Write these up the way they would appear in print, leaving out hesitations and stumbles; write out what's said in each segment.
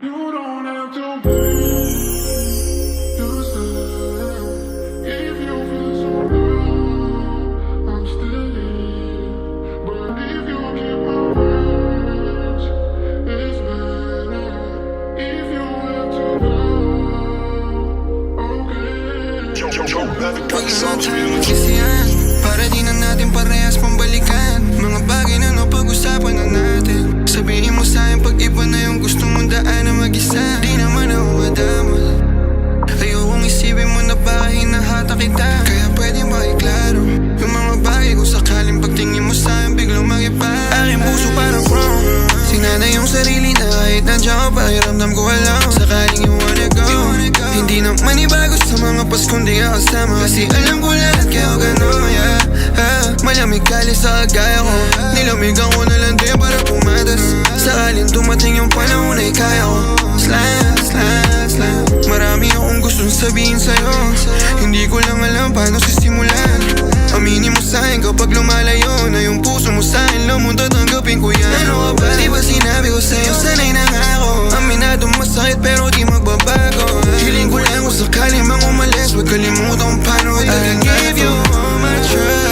You don't have to be yourself. If you feel so low, I'm still here. But if you keep my words, it's better. If you have to go, okay. Pag na tayo magsisiyan, para di na natin parehas pambalikan. Mga bagay na napag-usapan na natin. Sabihin mo sa'kin pag iba na yung gusto mong daan na mag-isa. Di naman ako madamot. Ayokong isipin mo na baka hinahata kita. Kaya pwede ba iklaro yung mga bagay kung sakaling pagtingin mo sa'kin biglang mag-iba. Aking puso parang wrong. Sinanay yung sarili na kahit nandiyan ka pakiramdam ko alam. Sakaling you wanna go, hindi naman ibago sa mga Paskong di ka kasama. Kasi alam ko lahat kayo gano'n, yeah. Malamig kali sa kagaya ko. Nilamigan ko na lang din para pumatas. Sakaling dumating yung panahon ay kaya ko. Slam. Marami akong gustong sabihin sa'yo. Hindi ko lang alam paano sisimulan. Aminin mo sa'kin kapag lumalayo na yung puso mo sa'kin. Lumong tatanggapin ko yan. Ano ka ba? Di ba sinabi ko sa'yo sanay na nga ako. Aminadong masakit pero di magbabago. Hiling ko lang kung sakaling mang umalis, huwag kalimutan kung paano I give you all my trust.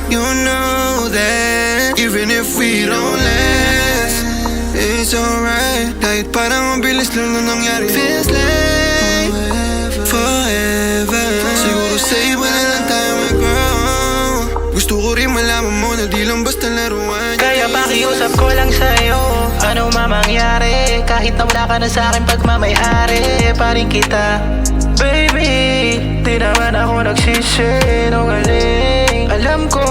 You know that even if we don't last, it's alright. Kahit parang mabilis lang na nangyari, feels like forever. Siguro sa iba na lang tayo mag-grow. Gusto ko rin malaman mo na di lang basta laruan. Kaya pakiusap ko lang sa'yo, ano mamangyari. Kahit na wala ka na sa'kin pagmamayari pa rin kita. Baby, di naman ako nagsisinungaling. Alam ko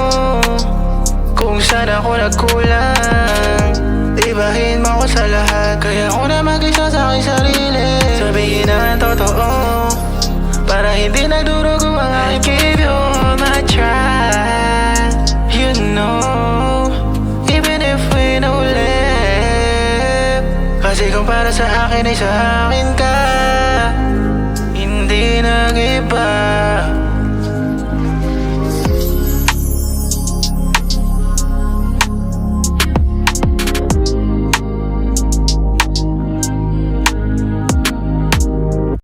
kung saan ako nagkulang. Ibahin mo ako sa lahat, kaya ako na mag-isa sa aking sarili. Sabihin na ang totoo para hindi nagdurugo ang I give you all my trust. You know, even if we no left. Kasi kung para sa akin ay sa akin ka, hindi nag-iba.